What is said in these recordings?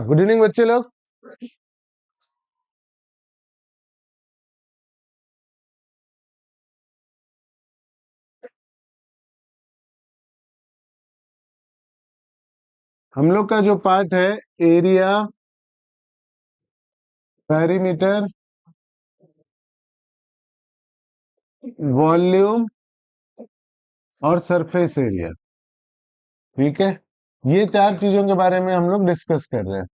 Good evening बच्चे लोग। हम लोग का जो पार्ट है एरिया, पेरीमीटर, वॉल्यूम और सरफेस एरिया, ठीक है। ये चार चीजों के बारे में हम लोग डिस्कस कर रहे हैं,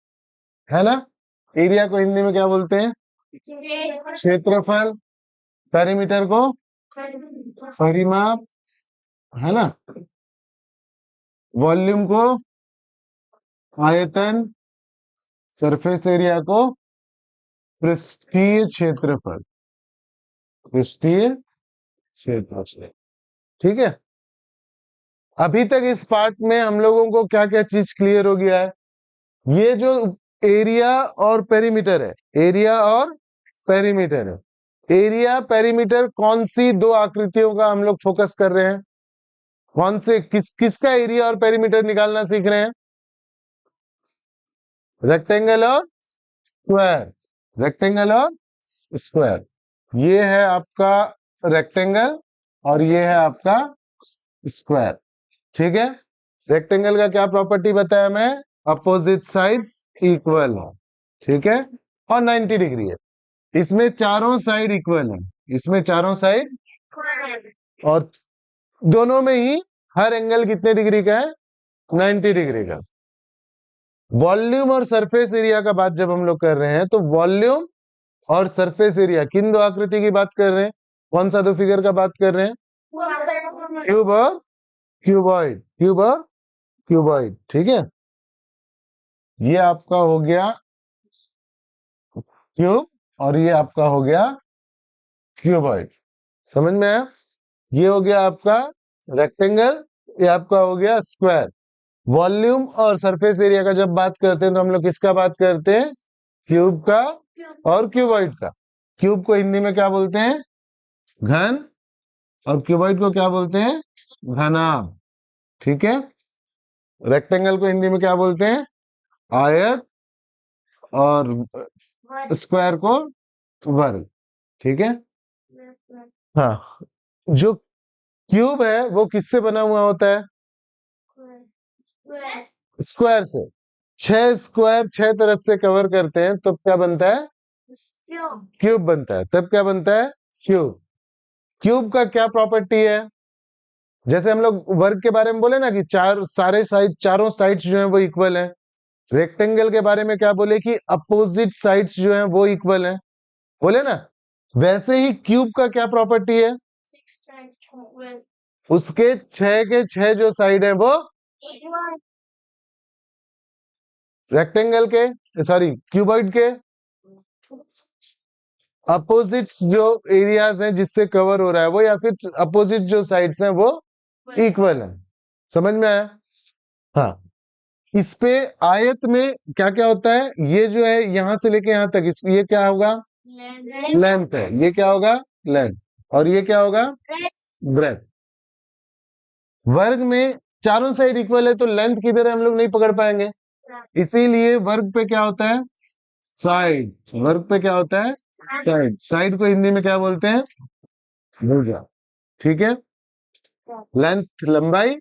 है ना। एरिया को हिंदी में क्या बोलते हैं? क्षेत्रफल। पेरीमीटर को परिमाप, है ना। वॉल्यूम को आयतन, सरफेस एरिया को पृष्ठीय क्षेत्रफल, पृष्ठीय क्षेत्रफल, ठीक है। अभी तक इस पार्ट में हम लोगों को क्या क्या चीज क्लियर हो गया है? ये जो एरिया और पेरीमीटर है, एरिया और पेरीमीटर है, एरिया पेरीमीटर कौन सी दो आकृतियों का हम लोग फोकस कर रहे हैं? कौन से किसका एरिया और पेरीमीटर निकालना सीख रहे हैं? रेक्टेंगल और स्क्वायर, रेक्टेंगल और स्क्वायर। ये है आपका रेक्टेंगल और ये है आपका स्क्वायर, ठीक है। रेक्टेंगल का क्या प्रॉपर्टी बताया मैं? अपोजिट साइड्स इक्वल है, ठीक है, और 90 डिग्री है। इसमें चारों साइड इक्वल है, इसमें चारों साइड, और दोनों में ही हर एंगल कितने डिग्री का है? 90 डिग्री का। वॉल्यूम और सरफेस एरिया का बात जब हम लोग कर रहे हैं तो वॉल्यूम और सरफेस एरिया किन दो आकृति की बात कर रहे हैं? कौन सा दो फिगर का बात कर रहे हैं? क्यूब और क्यूबॉइड, क्यूब और क्यूबॉइड, ठीक है। ये आपका हो गया क्यूब और ये आपका हो गया क्यूबॉइड, समझ में आया? ये हो गया आपका रेक्टेंगल, ये आपका हो गया स्क्वायर। वॉल्यूम और सरफेस एरिया का जब बात करते हैं तो हम लोग किसका बात करते हैं? क्यूब का और क्यूबॉइड का। क्यूब को हिंदी में क्या बोलते हैं? घन, और क्यूबॉइड को क्या बोलते हैं? घनाभ, ठीक है। रेक्टेंगल को हिंदी में क्या बोलते हैं? आयत, और स्क्वायर को वर्ग, ठीक है। हाँ, जो क्यूब है वो किससे बना हुआ होता है? स्क्वायर से। 6 स्क्वायर 6 तरफ से कवर करते हैं तो क्या बनता है? क्यूब बनता है। तब क्या बनता है? क्यूब। क्यूब का क्या प्रॉपर्टी है? जैसे हम लोग वर्ग के बारे में बोले ना कि चारों साइड्स जो हैं वो इक्वल हैं। रेक्टेंगल के बारे में क्या बोले कि अपोजिट साइड्स जो हैं वो इक्वल हैं, बोले ना। वैसे ही क्यूब का क्या प्रॉपर्टी है? उसके 6 के 6 जो साइड हैं वो रेक्टेंगल के, सॉरी क्यूबॉइड के अपोजिट जो एरियाज हैं जिससे कवर हो रहा है वो, या फिर अपोजिट जो साइड्स हैं वो इक्वल है। समझ में आया? हाँ। इस पे आयत में क्या क्या होता है? ये जो है यहां से लेके यहां तक, ये क्या होगा? लेंथ है। ये क्या होगा? लेंथ। और ये क्या होगा? ब्रेथ। वर्ग में चारों साइड इक्वल है तो लेंथ किधर है हम लोग नहीं पकड़ पाएंगे, इसीलिए वर्ग पे क्या होता है? साइड। वर्ग पे क्या होता है? साइड। साइड को हिंदी में क्या बोलते हैं? भुजा, ठीक है। लेंथ लंबाई,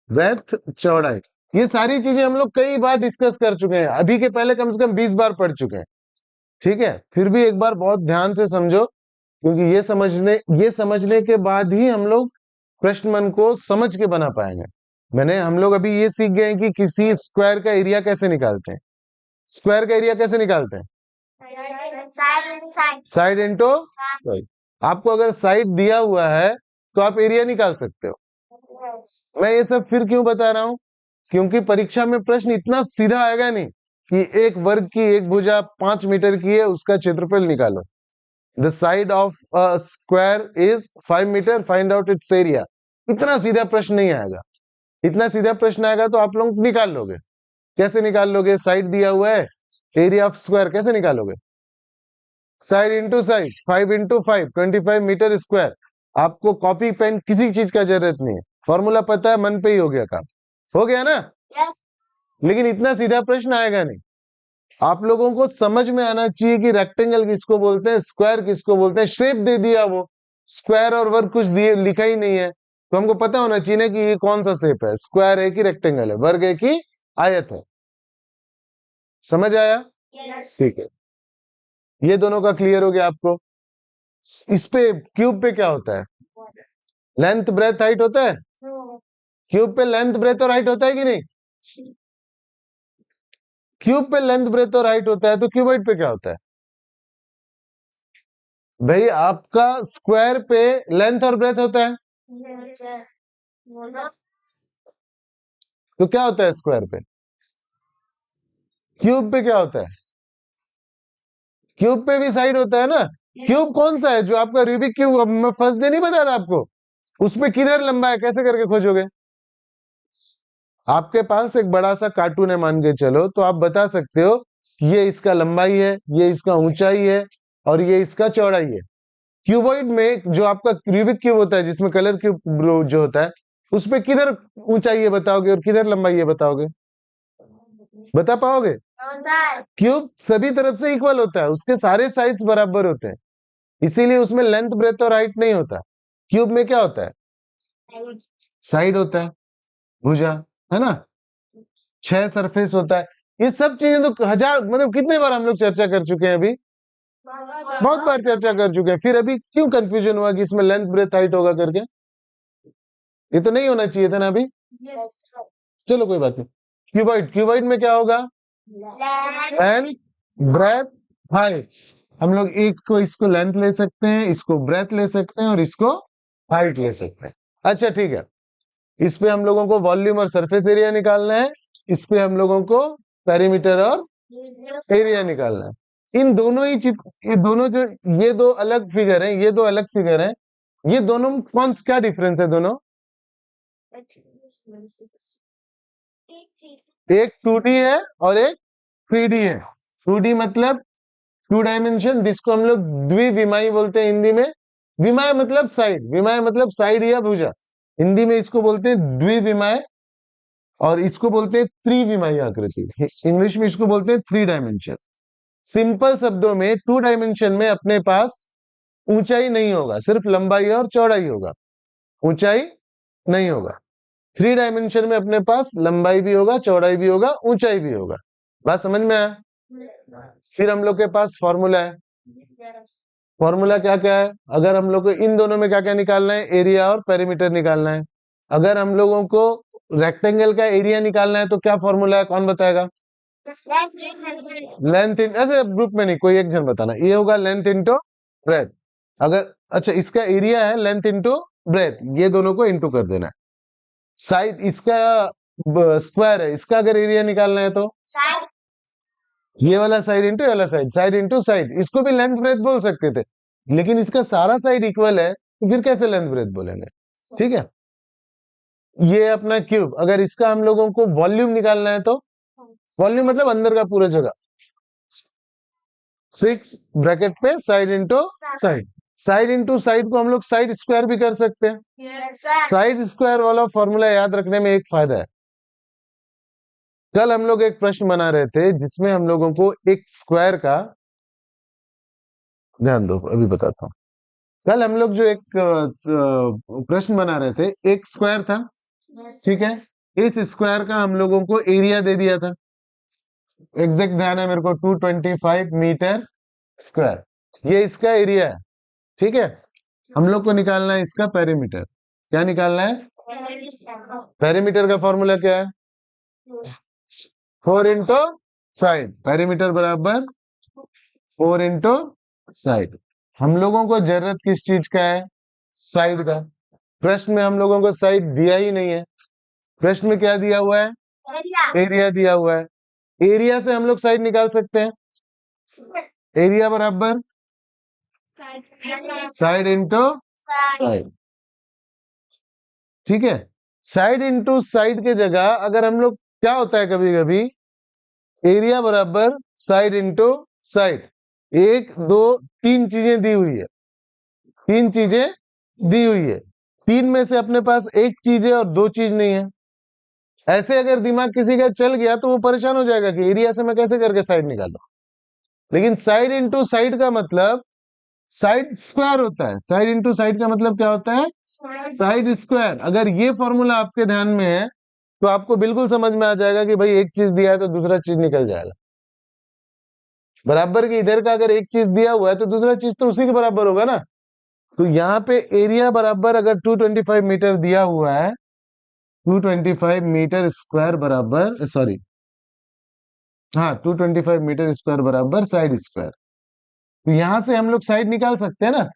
ब्रेथ चौड़ाई, ये सारी चीजें हम लोग कई बार डिस्कस कर चुके हैं, अभी के पहले कम से कम 20 बार पढ़ चुके हैं, ठीक है। फिर भी एक बार बहुत ध्यान से समझो, क्योंकि ये समझने के बाद ही हम लोग प्रश्न मन को समझ के बना पाएंगे। हम लोग अभी ये सीख गए हैं कि किसी स्क्वायर का एरिया कैसे निकालते हैं। स्क्वायर का एरिया कैसे निकालते हैं? Side into side. आपको अगर साइड दिया हुआ है तो आप एरिया निकाल सकते हो। मैं ये सब फिर क्यों बता रहा हूं? क्योंकि परीक्षा में प्रश्न इतना सीधा आएगा नहीं कि एक वर्ग की एक भुजा 5 मीटर की है, उसका क्षेत्रफल निकालो। The side of a square is 5 metre, find out its area. इतना सीधा प्रश्न नहीं आएगा। इतना सीधा प्रश्न आएगा तो आप लोग निकाल लोगे। कैसे निकाल लोगे? साइड दिया हुआ है, एरिया ऑफ स्क्वायर कैसे निकालोगे? Side into side, 5 into 5, 25 metre square. आपको कॉपी पेन किसी चीज का जरूरत नहीं है, फॉर्मूला पता है, मन पे ही हो गया काम, हो गया ना। लेकिन इतना सीधा प्रश्न आएगा नहीं। आप लोगों को समझ में आना चाहिए कि रेक्टेंगल किसको बोलते हैं, स्क्वायर किसको बोलते हैं। शेप दे दिया, वो स्क्वायर और वर्ग कुछ दिए लिखा ही नहीं है, तो हमको पता होना चाहिए ना कि ये कौन सा शेप है, स्क्वायर है कि रेक्टेंगल है, वर्ग है कि आयत है। समझ आया? ठीक है, ये दोनों का क्लियर हो गया आपको। इस पे क्यूब पे क्या होता है, लेंथ ब्रेथ हाइट होता है। क्यूब पे लेंथ ब्रेथ और हाइट होता है कि नहीं? क्यूब पे लेंथ ब्रेथ और हाइट होता है, तो क्यूबॉइड पे क्या होता है भाई? आपका स्क्वायर पे लेंथ और ब्रेथ होता है, तो क्या होता है स्क्वायर पे? क्यूब पे क्या होता है? क्यूब पे भी साइड होता है ना। क्यूब कौन सा है? जो आपका रूबिक क्यूब, मैं फर्स्ट डे नहीं बताया था आपको, उसमें किधर लंबा है, कैसे करके खोजोगे? आपके पास एक बड़ा सा कार्टून है मान के चलो, तो आप बता सकते हो ये इसका लंबाई है, ये इसका ऊंचाई है, और ये इसका चौड़ाई है। क्यूबॉइड में जो आपका रूबिक क्यूब होता है, जिसमें कलर क्यूब जो होता है, उसपे किधर ऊंचाई है बताओगे और किधर लंबाई है बताओगे? बता पाओगे? क्यूब सभी तरफ से इक्वल होता है, उसके सारे साइड्स बराबर होते हैं, इसीलिए उसमें लेंथ ब्रेथ और हाइट नहीं होता। क्यूब में क्या होता है? साइड होता है, भुजा, है ना, 6 सरफेस होता है। ये सब चीजें तो हजार, मतलब कितने बार हम लोग चर्चा कर चुके हैं अभी, बहुत बार चर्चा कर चुके हैं। फिर अभी क्यों कंफ्यूजन हुआ कि इसमें लेंथ ब्रेथ हाइट होगा करके? ये तो नहीं होना चाहिए था ना अभी। चलो कोई बात नहीं। क्यूबॉइड, क्यूबॉइड में क्या होगा? Length breadth height. हम लोग एक को, इसको लेंथ ले सकते हैं, इसको ब्रेथ ले सकते हैं, और इसको हाइट ले सकते हैं। अच्छा ठीक है, इस पे हम लोगों को वॉल्यूम और सरफेस एरिया निकालना है, इस पे हम लोगों को पेरीमीटर और एरिया निकालना है। इन दोनों ही ये दोनों जो, ये दो अलग फिगर हैं, ये दो अलग फिगर हैं, ये दोनों कौन, क्या डिफरेंस है दोनों? एक 2D है और एक 3D है। 2D मतलब 2 डायमेंशन, जिसको हम लोग द्विविमाई बोलते हैं हिंदी में। विमाय मतलब साइड, विमाय मतलब साइड या भुजा, हिंदी में इसको बोलते हैं द्विविमाय, और इसको बोलते हैं त्रिविमाई आकृति, इंग्लिश में इसको बोलते हैं 3 डायमेंशन। सिंपल शब्दों में 2 डायमेंशन में अपने पास ऊंचाई नहीं होगा, सिर्फ लंबाई और चौड़ाई होगा, ऊंचाई नहीं होगा। 3 डायमेंशन में अपने पास लंबाई भी होगा, चौड़ाई भी होगा, ऊंचाई भी होगा। बात समझ में आया? फिर हम लोग के पास फॉर्मूला है। फॉर्मूला क्या क्या है? अगर हम लोग को इन दोनों में क्या क्या निकालना है, एरिया और पेरीमीटर निकालना है। अगर हम लोगों को रेक्टेंगल का एरिया निकालना है तो क्या फॉर्मूला है, कौन बताएगा? लेंथ इन, अरे ग्रुप में नहीं, कोई एक जन बताना। ये होगा लेंथ इंटू ब्रेथ। अगर, अच्छा इसका एरिया है लेंथ इंटू ब्रेथ, ये दोनों को इंटू कर देना है। साइड इसका स्क्वायर है, इसका अगर एरिया निकालना है तो ये वाला साइड इंटू ये वाला साइड, साइड इंटू साइड, इसको भी लेंथ ब्रेथ बोल सकते थे, लेकिन इसका सारा साइड इक्वल है तो फिर कैसे लेंथ ब्रेथ बोलेंगे? ठीक है, ये अपना क्यूब, अगर इसका हम लोगों को वॉल्यूम निकालना है तो वॉल्यूम मतलब अंदर का पूरा जगह, 6 ब्रैकेट पे side into side. Side into side को हम लोग साइड स्क्वायर भी कर सकते हैं। साइड स्क्वायर वाला फॉर्मूला याद रखने में एक फायदा है। कल हम लोग एक प्रश्न बना रहे थे जिसमें हम लोगों को एक स्क्वायर का, ध्यान दो अभी बताता हूँ। कल हम लोग जो एक प्रश्न बना रहे थे, एक स्क्वायर था, ठीक है, इस स्क्वायर का हम लोगों को एरिया दे दिया था, एग्जैक्ट ध्यान है मेरे को, 225 मीटर स्क्वायर, ये इसका एरिया है। ठीक है, हम लोग को निकालना है इसका पेरीमीटर। क्या निकालना है? पेरीमीटर का फॉर्मूला क्या है? 4 इंटू साइड, पेरीमीटर बराबर 4 इंटू साइड। हम लोगों को जरूरत किस चीज का है? साइड का। प्रश्न में हम लोगों को साइड दिया ही नहीं है, प्रश्न में क्या दिया हुआ है? एरिया दिया हुआ है। एरिया से हम लोग साइड निकाल सकते हैं, एरिया बराबर साइड इंटू साइड। ठीक है, साइड इंटू साइड के जगह अगर हम लोग, क्या होता है कभी कभी, एरिया बराबर साइड इंटू साइड, 1 2 3 चीजें दी हुई है, 3 चीजें दी हुई है, 3 में से अपने पास एक चीज है और 2 चीज नहीं है, ऐसे अगर दिमाग किसी का चल गया तो वो परेशान हो जाएगा कि एरिया से मैं कैसे करके साइड निकालूं। लेकिन साइड इंटू साइड का मतलब साइड स्क्वायर होता है। साइड इंटू साइड का मतलब क्या होता है? Side square. अगर ये फॉर्मूला आपके ध्यान में है तो आपको बिल्कुल समझ में आ जाएगा कि भाई एक चीज दिया है तो दूसरा चीज निकल जाएगा। बराबर के इधर का अगर एक चीज दिया हुआ है तो दूसरा चीज तो उसी के बराबर होगा ना। तो यहाँ पे एरिया बराबर अगर 225 मीटर दिया हुआ है, 225 मीटर स्क्वायर बराबर, सॉरी, हाँ, 225 मीटर स्क्वायर बराबर साइड स्क्वायर। तो यहां से हम लोग साइड निकाल सकते हैं ना।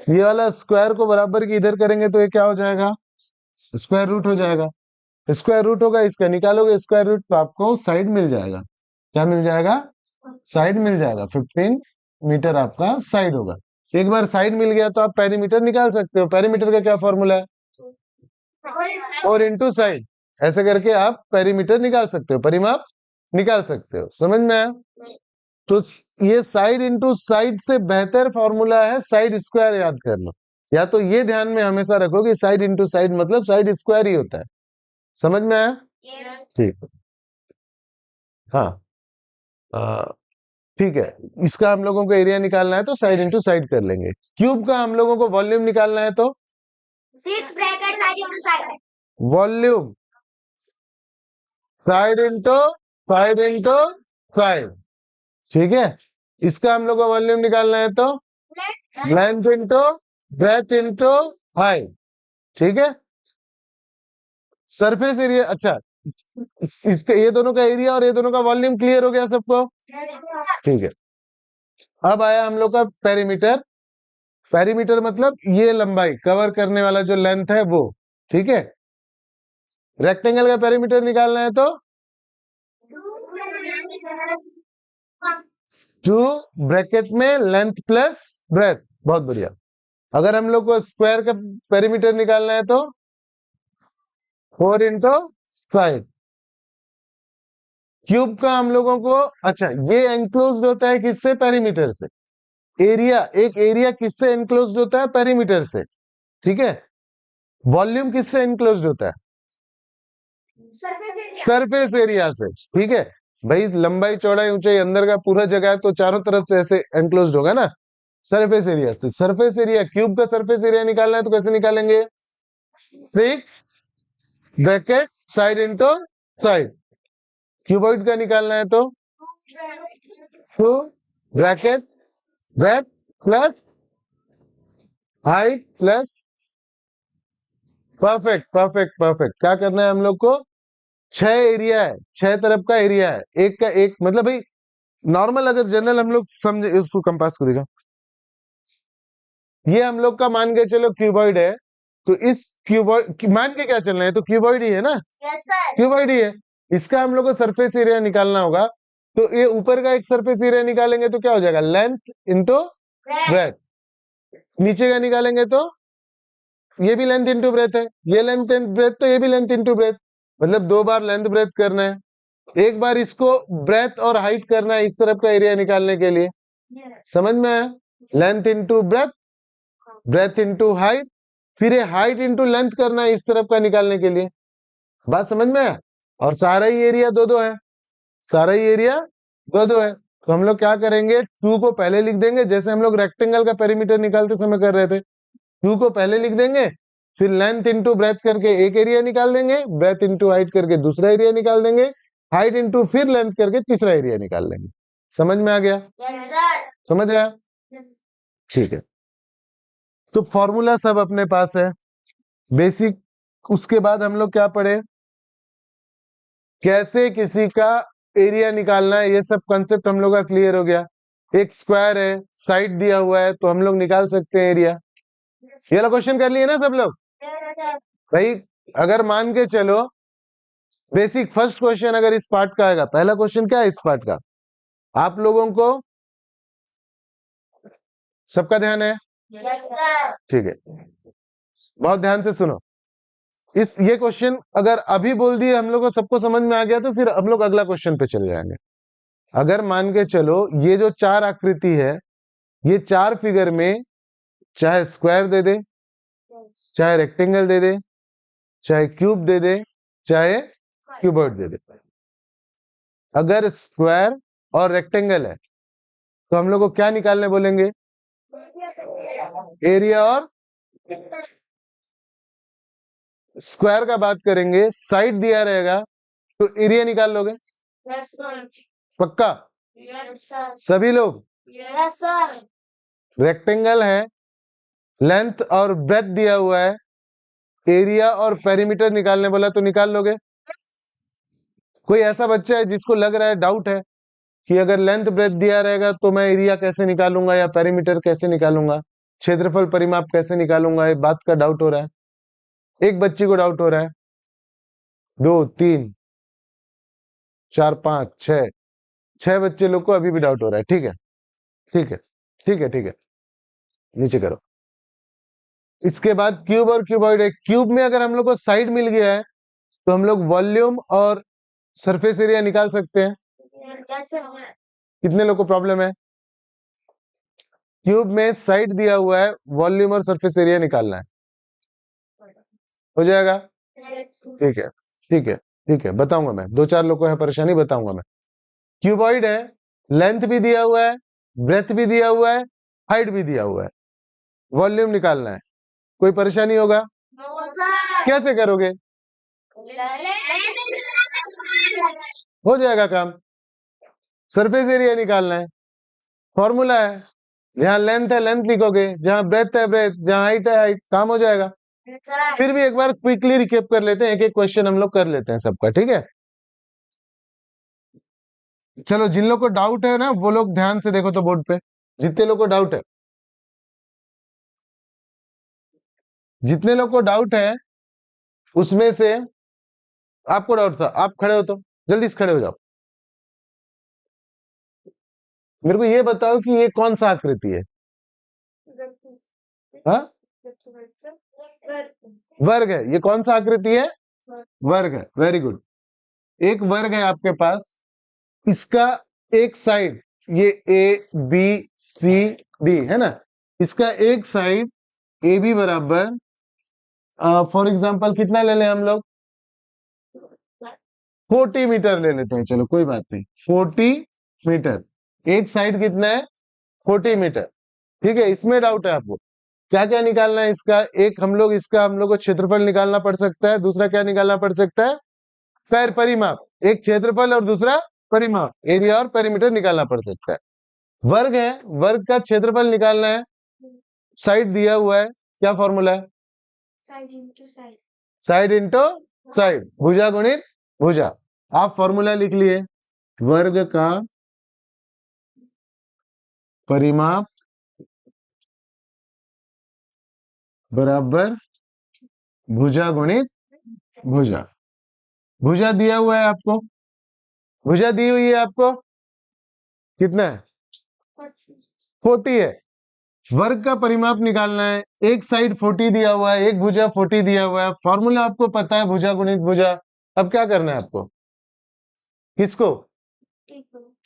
ये वाला स्क्वायर को बराबर की इधर करेंगे तो ये क्या हो जाएगा? स्क्वायर रूट हो जाएगा। स्क्वायर रूट होगा, इसका निकालोगे स्क्वायर रूट तो आपको साइड मिल जाएगा। क्या मिल जाएगा? साइड मिल जाएगा। 15 मीटर आपका साइड होगा। एक बार साइड मिल गया तो आप पेरीमीटर निकाल सकते हो। पेरीमीटर का क्या फॉर्मूला है? 4 इंटू साइड। ऐसे करके आप पेरीमीटर निकाल सकते हो, परिमाप निकाल सकते हो। समझ में आया? तो ये साइड इंटू साइड से बेहतर फॉर्मूला है साइड स्क्वायर। याद कर लो, या तो ये ध्यान में हमेशा रखो कि साइड इंटू साइड मतलब साइड स्क्वायर ही होता है। समझ में आया? ठीक है, हाँ, ठीक है। इसका हम लोगों को एरिया निकालना है तो साइड इंटू साइड कर लेंगे। क्यूब का हम लोगों को वॉल्यूम निकालना है तो 6 bracket side into side. Volume side into side. ठीक है। इसका हम लोग को वॉल्यूम निकालना है तो length into breadth into height. ठीक है। सरफेस एरिया, अच्छा, इसका ये दोनों का एरिया और ये दोनों का वॉल्यूम क्लियर हो गया सबको? ठीक है। अब आया हम लोग का पेरीमीटर। पेरीमीटर मतलब ये लंबाई कवर करने वाला जो लेंथ है वो। ठीक है। रेक्टेंगल का पेरीमीटर निकालना है तो 2 ब्रैकेट में लेंथ प्लस ब्रेथ। बहुत बढ़िया। अगर हम लोग को स्क्वायर का पेरीमीटर निकालना है तो 4 इंटू साइड। क्यूब का हम लोगों को, अच्छा, ये एंक्लोज होता है किससे? पेरीमीटर से। एरिया, एक एरिया किससे एनक्लोज होता है? पेरीमीटर से। ठीक है। वॉल्यूम किससे एनक्लोज होता है? सरफेस एरिया से। ठीक है भाई, लंबाई चौड़ाई ऊंचाई अंदर का पूरा जगह है तो चारों तरफ से ऐसे एनक्लोज होगा ना, सरफेस एरिया। तो सरफेस एरिया, क्यूब का सरफेस एरिया निकालना है तो कैसे निकालेंगे? 6 bracket side into side. Cuboid का निकालना है तो 2 bracket breadth plus height plus. Perfect perfect perfect. क्या करना है हम लोग को? 6 एरिया है, 6 तरफ का एरिया है। एक का एक मतलब भाई नॉर्मल, अगर जनरल हम लोग समझे, उसको कंपास को देखा, ये हम लोग का मान के चलो क्यूबॉइड है, तो इस क्यूबॉइड मान के क्या चलना है? तो क्यूबॉइड ही है ना। क्यूबॉइड ही है। इसका हम लोग को सरफेस एरिया निकालना होगा। तो ये ऊपर का एक सरफेस एरिया निकालेंगे तो क्या हो जाएगा? Length into breadth. नीचे का निकालेंगे तो ये भी लेंथ इंटू ब्रेथ है, ये लेंथ इंटू ब्रेथ, तो ये भी लेंथ इंटू ब्रेथ। मतलब 2 बार लेंथ ब्रेथ करना है, एक बार इसको ब्रेथ और हाइट करना है इस तरफ का एरिया निकालने के लिए। समझ में आया? Length into breadth, breath into height, फिर ये हाइट इंटू लेंथ करना है इस तरफ का निकालने के लिए। बात समझ में आया? और सारा ही एरिया 2-2 है, सारा ही एरिया 2-2 है। तो हम लोग क्या करेंगे? 2 को पहले लिख देंगे, जैसे हम लोग रेक्टेंगल का पेरीमीटर निकालते समय कर रहे थे। 2 को पहले लिख देंगे, फिर लेंथ इंटू ब्रेथ करके एक एरिया निकाल देंगे, ब्रेथ इंटू हाइट करके दूसरा एरिया निकाल देंगे, हाइट इंटू फिर लेंथ करके तीसरा एरिया निकाल लेंगे। समझ में आ गया? समझ आया? ठीक है। तो फॉर्मूला सब अपने पास है, बेसिक। उसके बाद हम लोग क्या पढ़े? कैसे किसी का एरिया निकालना है, ये सब कंसेप्ट हम लोग का क्लियर हो गया। एक स्क्वायर है, साइड दिया हुआ है, तो हम लोग निकाल सकते हैं एरिया। ये वाला क्वेश्चन कर लिए ना सब लोग? भाई अगर मान के चलो बेसिक फर्स्ट क्वेश्चन अगर इस पार्ट का आएगा, पहला क्वेश्चन क्या है इस पार्ट का? आप लोगों को सबका ध्यान है? ठीक है, बहुत ध्यान से सुनो। ये क्वेश्चन अगर अभी बोल दिए हम लोग को, सबको समझ में आ गया, तो फिर हम लोग अगला क्वेश्चन पे चले जाएंगे। अगर मान के चलो ये जो 4 आकृति है, ये 4 फिगर में चाहे स्क्वायर दे दे, चाहे रेक्टेंगल दे दे, चाहे क्यूब दे दे, चाहे क्यूबॉइड दे दे। अगर स्क्वायर और रेक्टेंगल है तो हम लोग को क्या निकालने बोलेंगे? एरिया। और स्क्वायर का बात करेंगे, साइड दिया रहेगा तो एरिया निकाल लोगे? Yes, sir. पक्का? Yes, sir. सभी लोग? Yes, sir. रेक्टेंगल है, लेंथ और ब्रेथ दिया हुआ है, एरिया और पेरीमीटर निकालने बोला तो निकाल लोगे? कोई ऐसा बच्चा है जिसको लग रहा है, डाउट है कि अगर लेंथ ब्रेथ दिया रहेगा तो मैं एरिया कैसे निकालूंगा या पेरीमीटर कैसे निकालूंगा, क्षेत्रफल परिमाप कैसे निकालूंगा? ये बात का डाउट हो रहा है। एक बच्ची को डाउट हो रहा है, 2 3 4 5 6 बच्चे लोग को अभी भी डाउट हो रहा है। ठीक है, ठीक है, ठीक है, ठीक है, नीचे करो। इसके बाद क्यूब और क्यूबॉइड है। क्यूब में अगर हम लोग को साइड मिल गया है तो हम लोग वॉल्यूम और सरफेस एरिया निकाल सकते हैं। Yes, sir. कितने लोग को प्रॉब्लम है? क्यूब में साइड दिया हुआ है, वॉल्यूम और सरफेस एरिया निकालना है, हो जाएगा? Yes, sir. ठीक है, ठीक है, ठीक है, बताऊंगा मैं। 2 4 लोग को है परेशानी, बताऊंगा मैं। क्यूबॉइड है, लेंथ भी दिया हुआ है, ब्रेथ भी दिया हुआ है, हाइट भी दिया हुआ है, वॉल्यूम निकालना है। कोई परेशानी होगा? No, sir. कैसे करोगे? हो जाएगा काम। सरफेस एरिया निकालना है, फॉर्मूला है, जहां लेंथ है लेंथ लिखोगे, जहां ब्रेथ है ब्रेथ, जहां हाइट है हाइट, काम हो जाएगा। Yes, sir. फिर भी एक बार क्विकली रिकेप कर लेते हैं, एक एक क्वेश्चन हम लोग कर लेते हैं सबका, ठीक है? चलो, जिन लोग को डाउट है ना वो लोग ध्यान से देखो तो बोर्ड पे, जितने लोग को डाउट है, जितने लोग को डाउट है उसमें से आपको डाउट था, आप खड़े हो तो जल्दी से खड़े हो जाओ। मेरे को ये बताओ कि ये कौन सा आकृति है? हाँ, वर्ग है। ये कौन सा आकृति है? वर्ग है। Very good. एक वर्ग है आपके पास, इसका एक साइड, ये ए बी सी डी है ना, इसका एक साइड ए बी बराबर, फॉर एग्जांपल कितना ले लें हम लोग? 40 मीटर ले लेते हैं, चलो कोई बात नहीं, 40 मीटर। एक साइड कितना है? 40 मीटर। ठीक है, इसमें डाउट है आपको? क्या क्या निकालना है इसका? एक हम लोग को क्षेत्रफल निकालना पड़ सकता है, दूसरा क्या निकालना पड़ सकता है? परिमाप। एक क्षेत्रफल और दूसरा परिमाप, एरिया और पेरीमीटर निकालना पड़ सकता है। वर्ग है, वर्ग का क्षेत्रफल निकालना है, साइड दिया हुआ है, क्या फॉर्मूला है? Side into side. Side into side, भुजा गुणित भुजा। आप फॉर्मूला लिख लिए, वर्ग का परिमाप बराबर भुजा गुणित भुजा। भुजा दिया हुआ है आपको, भुजा दी हुई है आपको, कितना है? 40 है। वर्ग का परिमाप निकालना है, एक साइड 40 दिया हुआ है, एक भुजा 40 दिया हुआ है, फॉर्मूला आपको पता है, भुजा गुणित भुजा। अब क्या करना है आपको? किसको?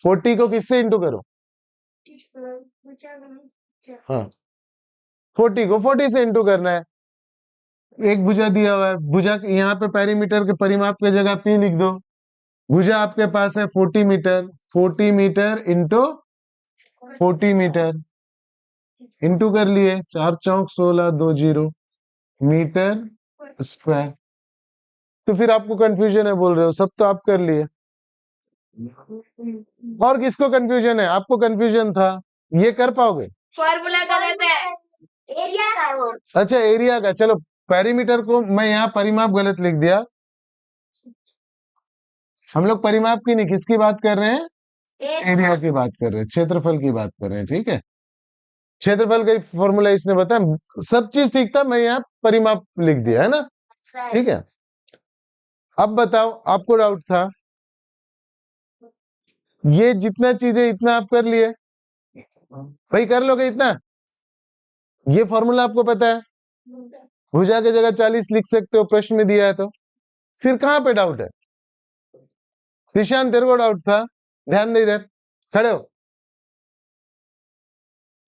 40 को किससे इंटू करो? हाँ, 40 को 40 से इंटू करना है। एक भुजा दिया हुआ है, भुजा यहाँ पे पेरीमीटर के परिमाप की जगह पी लिख दो। भुजा आपके पास है 40 metre, 40 metre into 40 metre, into कर लिए, 4 चौक 16 2 0 मीटर स्क्वायर। तो फिर आपको कंफ्यूजन है बोल रहे हो, सब तो आप कर लिए, और किसको कंफ्यूजन है? आपको कंफ्यूजन था, ये कर पाओगे? फॉर्मूला गलत है, एरिया का है वो। अच्छा, एरिया का, चलो पेरीमीटर को मैं यहाँ परिमाप गलत लिख दिया। हम लोग परिमाप की नहीं, किसकी बात कर रहे हैं? एरिया की बात कर रहे हैं, क्षेत्रफल की बात कर रहे हैं, ठीक है? क्षेत्रफल का फॉर्मूला इसने बताया, सब चीज ठीक था, मैं यहाँ परिमाप लिख दिया है ना, ठीक है? अब बताओ, आपको डाउट था, ये जितना चीजें इतना आप कर लिए, भाई कर लोगे इतना? ये फॉर्मूला आपको पता है, भुजा की जगह 40 लिख सकते हो, प्रश्न में दिया है तो। फिर कहां पे डाउट है? निशान, तेरे को डाउट था, ध्यान दे, इधर खड़े हो।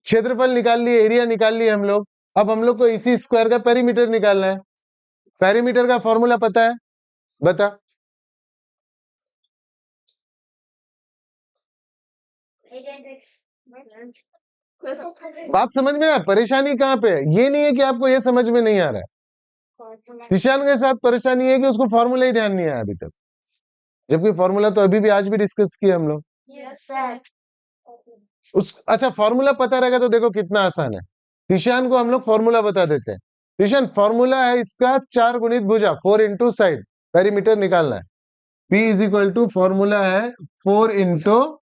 क्षेत्रफल निकाल लिए, एरिया निकाल लिए हम लोग, अब हम लोग को इसी स्क्वायर का पेरीमीटर निकालना है। पेरीमीटर का फॉर्मूला पता है? बता। बात समझ में आया? परेशानी कहाँ पे है? ये नहीं है कि आपको ये समझ में नहीं आ रहा है। ईशान के साथ परेशानी है कि उसको फॉर्मूला ही ध्यान नहीं आया अभी तक, जबकि फॉर्मूला तो अभी भी आज भी डिस्कस किया हम लोग। अच्छा, फॉर्मूला पता रहेगा तो देखो कितना आसान है। ईशान को हम लोग फॉर्मूला बता देते हैं। ईशान, फॉर्मूला है इसका 4 गुणित भुजा, 4 इंटू साइड, पेरीमीटर निकालना है। P is equal to formula है 4 इंटू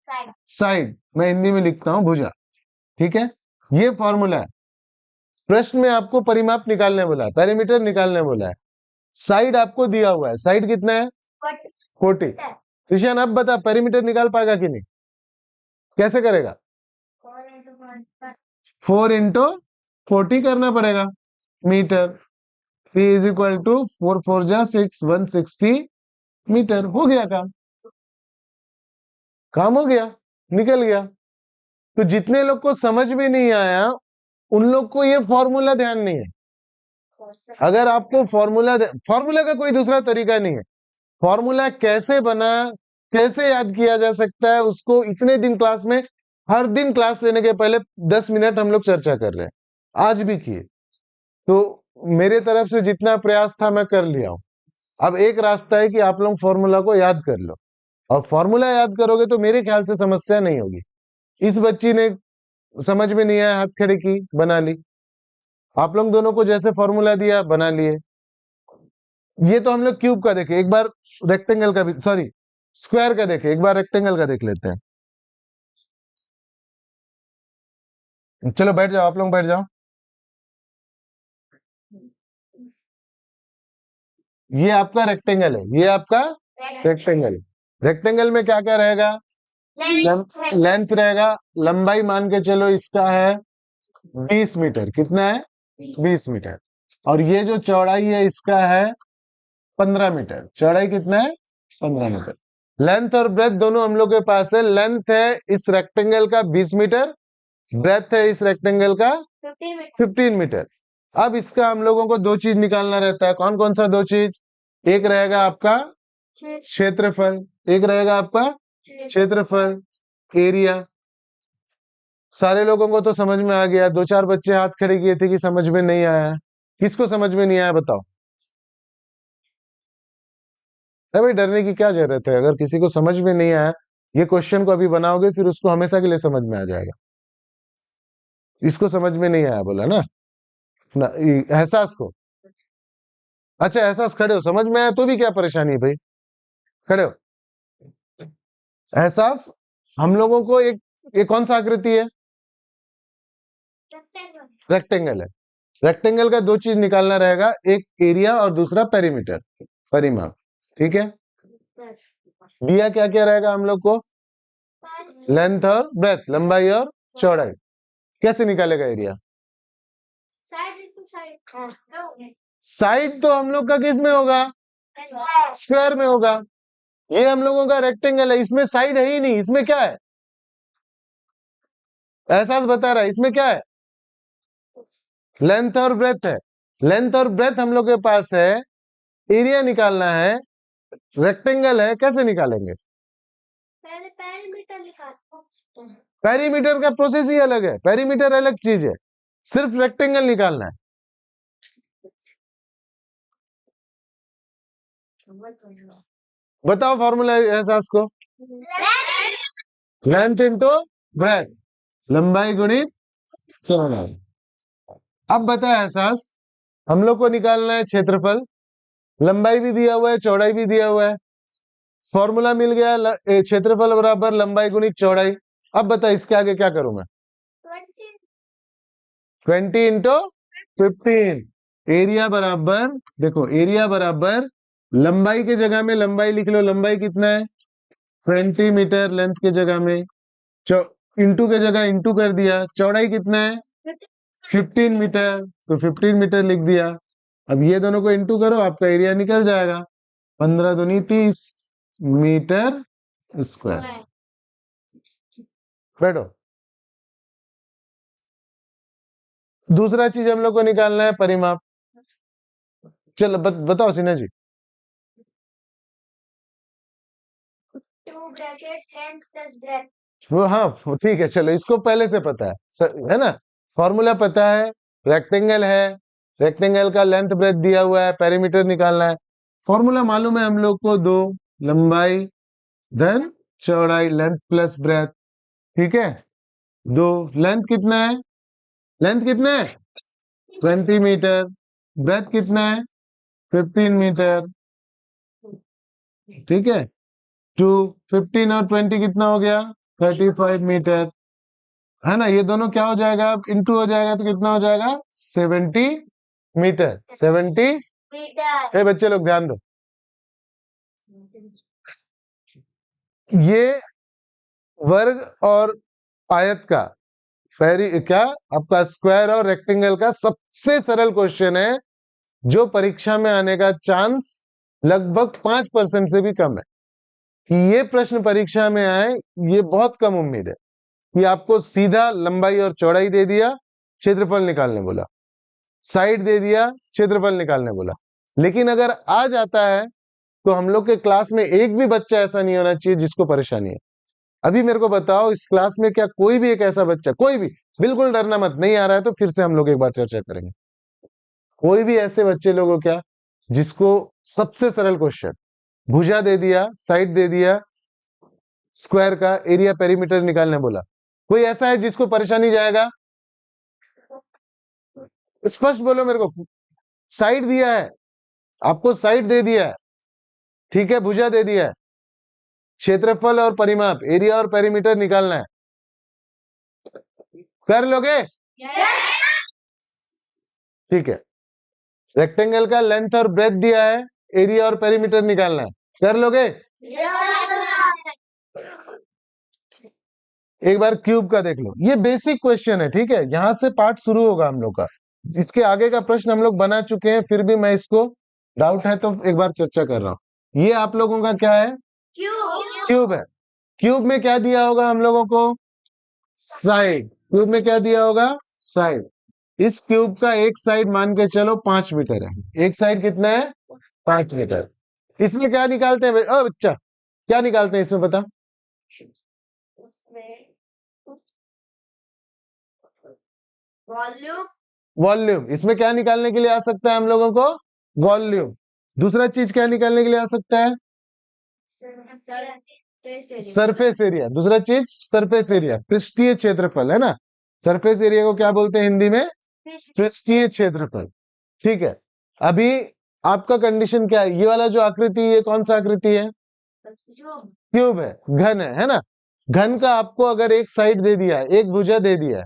साइड, मैं हिंदी में लिखता हूं भुजा, ठीक है? ये फॉर्मूला है। प्रश्न में आपको परिमाप निकालने बोला है, पेरीमीटर निकालने बोला है। साइड आपको दिया हुआ है, साइड कितना है? 40। ईशान अब बता, पेरीमीटर निकाल पाएगा कि नहीं? कैसे करेगा? 4 इंटू 40 करना पड़ेगा metre. P is equal to 4 4 जा 6, 160 मीटर। हो गया काम, काम हो गया, निकल गया। तो जितने लोग को समझ में नहीं आया उन लोग को ये फॉर्मूला ध्यान नहीं है। अगर आपको फॉर्मूला का कोई दूसरा तरीका नहीं है। फॉर्मूला कैसे बना, कैसे याद किया जा सकता है, उसको इतने दिन क्लास में, हर दिन क्लास लेने के पहले 10 मिनट हम लोग चर्चा कर रहे हैं, आज भी किए। तो मेरे तरफ से जितना प्रयास था मैं कर लिया हूं। अब एक रास्ता है कि आप लोग फॉर्मूला को याद कर लो, और फॉर्मूला याद करोगे तो मेरे ख्याल से समस्या नहीं होगी। इस बच्ची ने समझ में नहीं आया, हाथ खड़े की, बना ली। आप लोग दोनों को जैसे फॉर्मूला दिया बना लिए। ये तो हम लोग क्यूब का देखे, एक बार रेक्टेंगल का भी, सॉरी स्क्वायर का देखे, एक बार रेक्टेंगल का देख लेते हैं। चलो बैठ जाओ, आप लोग बैठ जाओ। ये आपका रेक्टेंगल है, ये आपका रेक्टेंगल। रेक्टेंगल में क्या क्या रहेगा? लेंथ रहेगा, लंबाई मान के चलो इसका है 20 मीटर। कितना है? 20 मीटर। और ये जो चौड़ाई है इसका है 15 मीटर। चौड़ाई कितना है? 15 मीटर। लेंथ और ब्रेथ दोनों हम लोग के पास है। लेंथ है इस रेक्टेंगल का 20 मीटर, ब्रेथ है इस रेक्टेंगल का 15 मीटर। अब इसका हम लोगों को दो चीज निकालना रहता है। कौन कौन सा दो चीज? एक रहेगा आपका क्षेत्रफल, एक रहेगा आपका क्षेत्रफल, एरिया। सारे लोगों को तो समझ में आ गया। दो चार बच्चे हाथ खड़े किए थे कि समझ में नहीं आया। किसको समझ में नहीं आया बताओ? है भाई, डरने की क्या जरूरत है? अगर किसी को समझ में नहीं आया, ये क्वेश्चन को अभी बनाओगे फिर उसको हमेशा के लिए समझ में आ जाएगा। इसको समझ में नहीं आया बोला ना, एहसास को। अच्छा एहसास, खड़े हो, समझ में आया तो भी क्या परेशानी है भाई? खड़े हो। एहसास हम लोगों को एक कौन सा आकृति है? रेक्टेंगल है। रेक्टेंगल का दो चीज निकालना रहेगा, एक एरिया और दूसरा पेरीमीटर, परिमाप। ठीक है? दिया क्या क्या रहेगा हम लोग को? लेंथ और ब्रेथ, लंबाई और चौड़ाई। कैसे निकालेगा एरिया? साइड तो हम लोग का किस में होगा? स्क्वायर में होगा। ये हम लोगों का रेक्टेंगल है, इसमें साइड है ही नहीं। इसमें क्या है? एहसास बता रहा है, इसमें क्या है? लेंथ और ब्रेथ है। लेंथ और ब्रेथ हम लोग के पास है। एरिया निकालना है, रेक्टेंगल है, कैसे निकालेंगे? पहले पेरीमीटर निकालते हैं। पेरीमीटर का प्रोसेस ही अलग है, पेरीमीटर अलग चीज है। सिर्फ रेक्टेंगल निकालना है। बताओ फॉर्मूला एहसास को। लेंथ इंटू ब्रेथ, लंबाई गुणित चौड़ाई। अब बता एहसास, हम लोग को निकालना है क्षेत्रफल। लंबाई भी दिया हुआ है, चौड़ाई भी दिया हुआ है। फॉर्मूला मिल गया, क्षेत्रफल बराबर लंबाई गुणित चौड़ाई। अब बता इसके आगे क्या करूं मैं? 20 इंटू 15। एरिया बराबर, देखो एरिया बराबर लंबाई के जगह में लंबाई लिख लो। लंबाई कितना है? 20 मीटर। लेंथ के जगह में इंटू के जगह इंटू कर दिया। चौड़ाई कितना है? 15 मीटर, तो 15 मीटर लिख दिया। अब ये दोनों को इंटू करो, आपका एरिया निकल जाएगा। 15 दूनी 30 मीटर स्क्वायर। बैठो। दूसरा चीज हम लोग को निकालना है परिमाप। चलो बताओ Sinha ji. 2 bracket length plus breadth वो हाँ ठीक है, चलो इसको पहले से पता है है ना, फॉर्मूला पता है, रेक्टेंगल है, रेक्टेंगल का लेंथ ब्रेथ दिया हुआ है, पेरीमीटर निकालना है, फॉर्मूला मालूम है हम लोग को, दो लंबाई धन चौड़ाई, लेंथ प्लस ब्रेथ, ठीक है। दो लेंथ कितना है, लेंथ कितना है 20 मीटर, ब्रेथ कितना है 15 मीटर, ठीक है। 2 15 और 20 कितना हो गया 35 मीटर, है ना। ये दोनों क्या हो जाएगा, अब इनटू हो जाएगा तो कितना हो जाएगा 70 मीटर, 70। मीटर। ए बच्चे लोग ध्यान दो, ये वर्ग और आयत का क्या आपका स्क्वायर और रेक्टेंगल का सबसे सरल क्वेश्चन है, जो परीक्षा में आने का चांस लगभग 5% से भी कम है कि ये प्रश्न परीक्षा में आए, ये बहुत कम उम्मीद है कि आपको सीधा लंबाई और चौड़ाई दे दिया, क्षेत्रफल निकालने बोला, साइड दे दिया, क्षेत्रफल निकालने बोला। लेकिन अगर आ जाता है तो हम लोग के क्लास में एक भी बच्चा ऐसा नहीं होना चाहिए जिसको परेशानी है। अभी मेरे को बताओ इस क्लास में क्या कोई भी एक ऐसा बच्चा, कोई भी, बिल्कुल डरना मत, नहीं आ रहा है तो फिर से हम लोग एक बार चर्चा करेंगे, कोई भी ऐसे बच्चे लोगों क्या जिसको सबसे सरल क्वेश्चन भुजा दे दिया, साइड दे दिया, स्क्वायर का एरिया पेरीमीटर निकालने बोला, कोई ऐसा है जिसको परेशानी जाएगा, स्पष्ट बोलो मेरे को। साइड दिया है आपको, साइड दे दिया है, ठीक है, भुजा दे दिया है, क्षेत्रफल और परिमाप एरिया और पेरीमीटर निकालना है, कर लोगे, ठीक है। रेक्टेंगल का लेंथ और ब्रेथ दिया है, एरिया और पेरीमीटर निकालना है, कर लोगे। एक बार क्यूब का देख लो, ये बेसिक क्वेश्चन है, ठीक है, यहां से पार्ट शुरू होगा हम लोग का, इसके आगे का प्रश्न हम लोग बना चुके हैं, फिर भी मैं इसको डाउट है तो एक बार चर्चा कर रहा हूं। ये आप लोगों का क्या है, क्यूब है। क्यूब में क्या दिया होगा हम लोगों को, साइड, क्यूब में क्या दिया होगा, साइड। इस क्यूब का एक साइड मान के चलो 5 मीटर है, एक साइड कितना है 5 मीटर। इसमें क्या निकालते हैं ओ बच्चा, क्या निकालते हैं इसमें बता, वॉल्यूम। वॉल्यूम। इसमें क्या निकालने के लिए आ सकता है हम लोगों को, वॉल्यूम। दूसरा चीज क्या निकालने के लिए आ सकता है, सरफेस एरिया। दूसरा चीज सरफेस एरिया, पृष्ठीय क्षेत्रफल, है ना। सरफेस एरिया को क्या बोलते हैं हिंदी में, पृष्ठीय क्षेत्रफल, ठीक है। अभी आपका कंडीशन क्या है, ये वाला जो आकृति, ये कौन सा आकृति है, क्यूब है, घन है ना। घन का आपको अगर एक साइड दे दिया है, एक भुजा दे दिया है,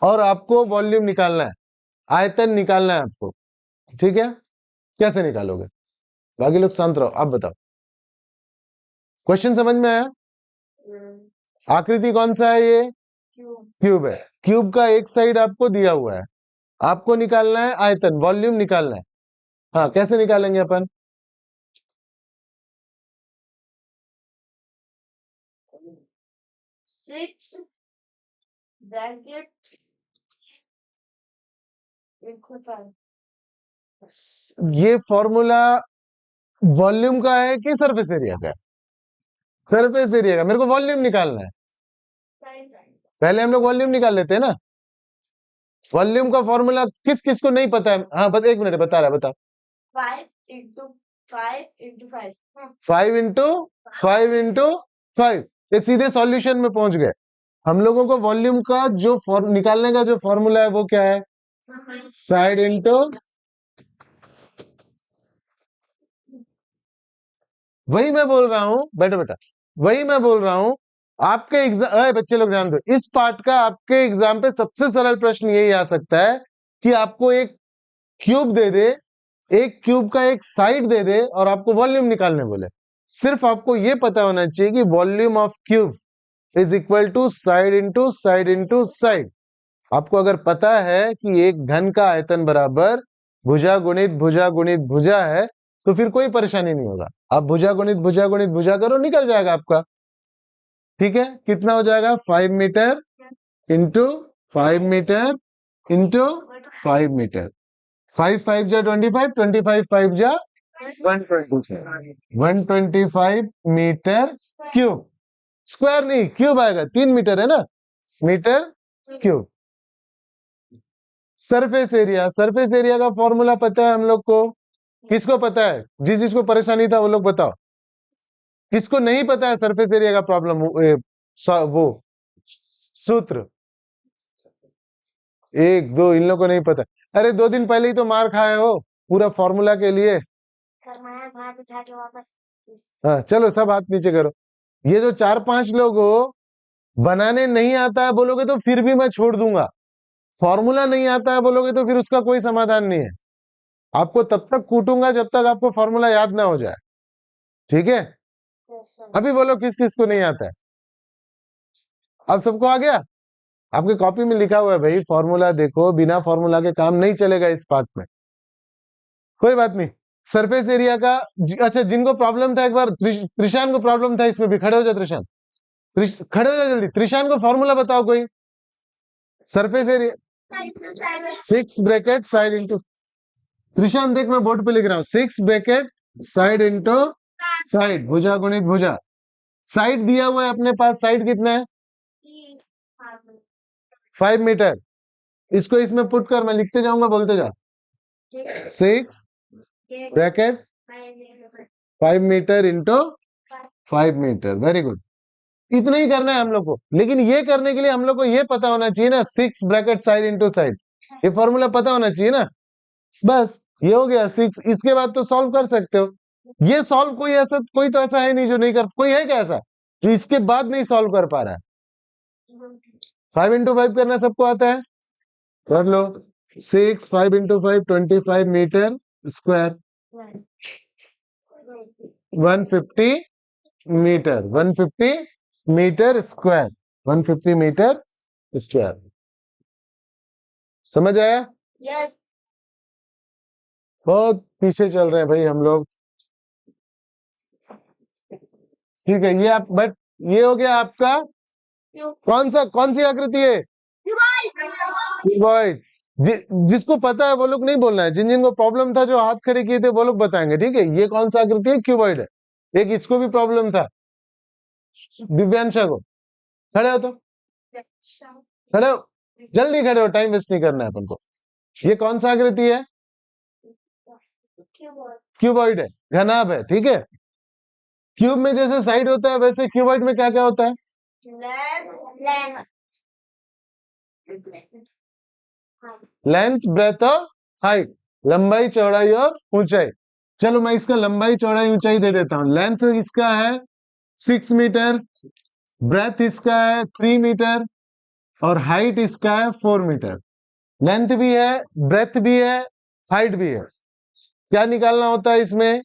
और आपको वॉल्यूम निकालना है, आयतन निकालना है आपको, ठीक है, कैसे निकालोगे। बाकी लोग शांत रहो, आप बताओ, क्वेश्चन समझ में आया। आकृति कौन सा है, ये क्यूब है। क्यूब का एक साइड आपको दिया हुआ है, आपको निकालना है आयतन, वॉल्यूम निकालना है। हाँ, कैसे निकालेंगे अपन, 6 ब्रैकेट ये फॉर्मूला वॉल्यूम का है कि सरफेस एरिया का है, सरफेस एरिया का। मेरे को वॉल्यूम निकालना है, पहले हम लोग वॉल्यूम निकाल लेते हैं ना। वॉल्यूम का फॉर्मूला किस किस को नहीं पता है, हाँ बता, 1 मिनट बता रहा है, बता। 5 into 5 into 5 5 इंटू 5 इंटू 5, ये सीधे सॉल्यूशन में पहुंच गए। हम लोगों को वॉल्यूम का जो निकालने का जो फॉर्मूला है वो क्या है, साइड इंटू, वही मैं बोल रहा हूं, बेटा बेटा वही मैं बोल रहा हूं। आपके एग्जाम, बच्चे लोग ध्यान दो, इस पार्ट का आपके एग्जाम पे सबसे सरल प्रश्न यही आ सकता है कि आपको एक क्यूब दे दे, एक क्यूब का एक साइड दे दे और आपको वॉल्यूम निकालने बोले। सिर्फ आपको यह पता होना चाहिए कि volume of cube is equal to side into side into side. आपको अगर पता है कि एक घन का आयतन बराबर भुजा गुणित भुजा गुणित भुजा है, तो फिर कोई परेशानी नहीं होगा। आप भुजा गुणित भुजा गुणित भुजा करो, निकल जाएगा आपका, ठीक है। कितना हो जाएगा, 5 metre into 5 metre into 5 metre, 5 5 जा 25, 25 5 जा 125, 125 मीटर क्यूब। स्क्वायर नहीं, क्यूब आएगा, 3 मीटर है ना, metre cube. Surface area, surface area का फॉर्मूला पता है हम लोग को? किसको पता है? जिसको परेशानी था वो लोग बताओ। किसको नहीं पता है सरफेस एरिया का प्रॉब्लम, वो सूत्र? एक दो, इन लोग को नहीं पता। अरे 2 दिन पहले ही तो मार खाए हो पूरा फॉर्मूला के लिए। हाथ उठा के वापस। हाँ चलो सब हाथ नीचे करो। ये जो 4-5 लोग हो, बनाने नहीं आता है बोलोगे तो फिर भी मैं छोड़ दूंगा, फॉर्मूला नहीं आता है बोलोगे तो फिर उसका कोई समाधान नहीं है। आपको तब तक कूटूंगा जब तक आपको फॉर्मूला याद ना हो जाए, ठीक है? अभी बोलो किस किस को नहीं आता है? अब सबको आ गया? आपके कॉपी में लिखा हुआ है भाई, फॉर्मूला देखो, बिना फॉर्मूला के काम नहीं चलेगा इस पार्ट में। कोई बात नहीं। सरफेस एरिया का अच्छा, जिनको प्रॉब्लम था, एक बार त्रिशान को प्रॉब्लम था इसमें भी, खड़े हो जाओ त्रिशान, खड़े हो जाओ जल्दी। त्रिशान को फॉर्मूला बताओ कोई, surface area. 6 bracket side into, Trishan देख मैं बोर्ड पे लिख रहा हूं, 6 ब्रैकेट साइड इंटू साइड, भुजा गुणित भुजा। साइड दिया हुआ है अपने पास, साइड कितना है? 5 मीटर। इसको इसमें पुट कर, मैं लिखते जाऊंगा, बोलते जा। 6 bracket 5 metre into 5 metre, very good. इतना ही करना है हम लोग को, लेकिन ये करने के लिए हम लोग को ये पता होना चाहिए ना, 6 ब्रैकेट साइड इंटू साइड, ये फॉर्मूला पता होना चाहिए ना। बस ये हो गया 6। इसके बाद तो सॉल्व कर सकते हो। ये सॉल्व कोई तो ऐसा है नहीं जो नहीं कर, कोई है क्या ऐसा जो इसके बाद नहीं सॉल्व कर पा रहा है? 5 इंटू 5 करना सबको आता है, कर लो। 6 5 into 5 25 metre square, 150 metre, 150 metre square, 150 metre square. समझ आया? यस। बहुत पीछे चल रहे हैं भाई हम लोग, ठीक है। ये आप, बट ये हो गया आपका कौन सी आकृति है? क्यूबॉइड। जिसको पता है वो लोग नहीं बोलना है, जिन जिनको प्रॉब्लम था, जो हाथ खड़े किए थे, वो लोग बताएंगे, ठीक है? ये कौन सा आकृति है? क्यूबॉइड है। एक इसको भी प्रॉब्लम था, दिव्यांशा को। खड़े हो तो, खड़े हो, जल्दी खड़े हो, टाइम वेस्ट नहीं करना है अपन को। ये कौन सा आकृति है? क्यूबॉइड है, घनाभ है, ठीक है? क्यूब में जैसे साइड होता है, वैसे क्यूबॉइड में क्या क्या होता है? लेंथ, ब्रेथ और हाइट, लंबाई चौड़ाई और ऊंचाई। चलो मैं इसका लंबाई चौड़ाई ऊंचाई दे देता हूं। लेंथ इसका है 6 मीटर, ब्रेथ इसका है 3 मीटर और हाइट इसका है 4 मीटर। लेंथ भी है, ब्रेथ भी है, हाइट भी है। क्या निकालना होता है इसमें?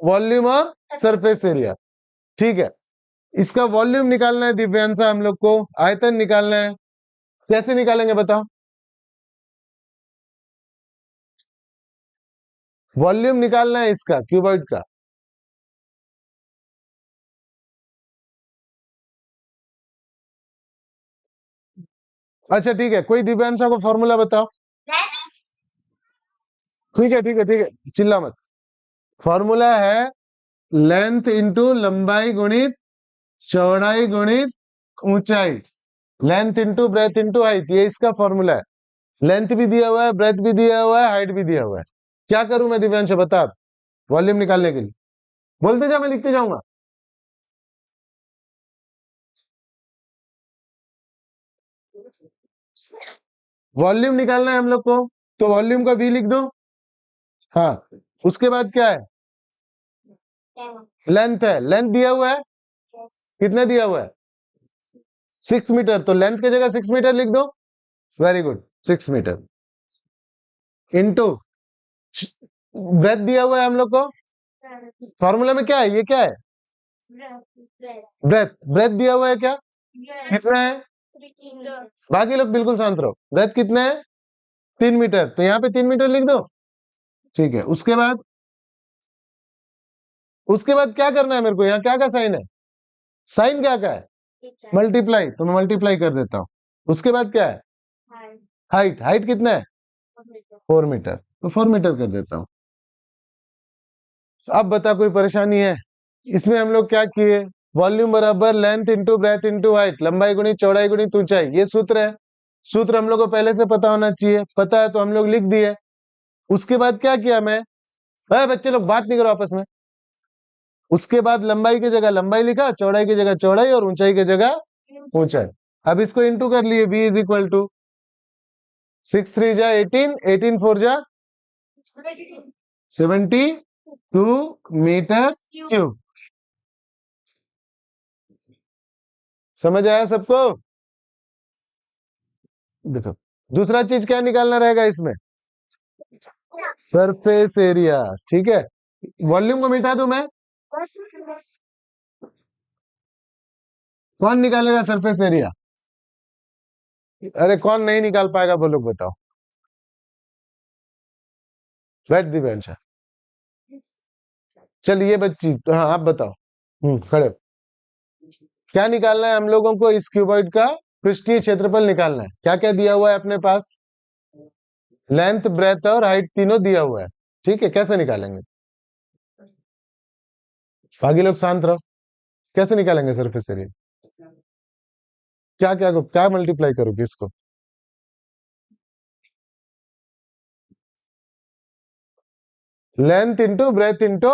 वॉल्यूम और सरफेस एरिया, ठीक है? इसका वॉल्यूम निकालना है दिव्यांशा, हम लोग को आयतन निकालना है। कैसे निकालेंगे बताओ? वॉल्यूम निकालना है इसका, क्यूबॉइड का। अच्छा ठीक है, कोई दिव्यांशा को फॉर्मूला बताओ। ठीक है ठीक है ठीक है, चिल्ला मत। फॉर्मूला है लेंथ इंटू लंबाई गुणित चौड़ाई गुणित ऊंचाई, length into breadth into height, ये इसका फॉर्मूला है। लेंथ भी दिया हुआ है, ब्रेथ भी दिया हुआ है, हाइट भी दिया हुआ है। क्या करूं मैं दिव्यांश, बता आप। वॉल्यूम निकालने के लिए बोलते जा, मैं लिखते जाऊंगा। वॉल्यूम निकालना है हम लोग को, तो वॉल्यूम का वी लिख दो। हाँ, उसके बाद क्या है? लेंथ है, लेंथ दिया हुआ है, कितना दिया हुआ है? 6 मीटर, तो लेंथ की जगह 6 मीटर लिख दो। Very good, 6 metre into breadth दिया हुआ है हम लोग को। फॉर्मूला में क्या है, ये क्या है? ब्रेथ, ब्रेथ दिया हुआ है क्या? कितना है? बाकी लोग बिल्कुल शांत रहो। ब्रेथ कितना है? 3 मीटर, तो यहाँ पे 3 मीटर लिख दो, ठीक है। उसके बाद क्या करना है मेरे को? यहाँ क्या का साइन है? साइन क्या का है? मल्टीप्लाई, तो मैं मल्टीप्लाई कर देता हूं। उसके बाद क्या है? हाइट, हाइट कितना है? 4 मीटर, तो 4 मीटर कर देता हूं। अब बता, कोई परेशानी है? इसमें हम लोग क्या किए, वॉल्यूम बराबर length into breadth into height, लंबाई गुणी चौड़ाई गुणी ऊंचाई, ये सूत्र है। सूत्र हम लोग को पहले से पता होना चाहिए, पता है तो हम लोग लिख दिए। उसके बाद क्या किया मैं, बच्चे लोग बात नहीं करो आपस में। उसके बाद लंबाई की जगह लंबाई लिखा, चौड़ाई की जगह चौड़ाई और ऊंचाई की जगह ऊंचाई। अब इसको इंटू कर लिए, v इज इक्वल टू 6 3 जा 18, 18 4 जा 72 मीटर क्यूब। समझ आया सबको? देखो दूसरा चीज क्या निकालना रहेगा इसमें, सरफेस एरिया। ठीक है, वॉल्यूम को मिटा दूं मैं, कौन निकालेगा सरफेस एरिया? अरे कौन नहीं निकाल पाएगा वो लोग बताओ, बैठ दिव्यांश। चलिए बच्ची, तो हाँ आप बताओ। खड़े हो। क्या निकालना है हम लोगों को, इस क्यूबॉइड का पृष्ठीय क्षेत्रफल निकालना है। क्या क्या दिया हुआ है अपने पास, लेंथ ब्रेथ और हाइट तीनों दिया हुआ है। ठीक है, कैसे निकालेंगे, बाकी लोग शांत रहो। कैसे निकालेंगे सरफेस एरिया, क्या क्या क्या मल्टीप्लाई करोगे इसको, लेंथ इंटू ब्रेथ इंटू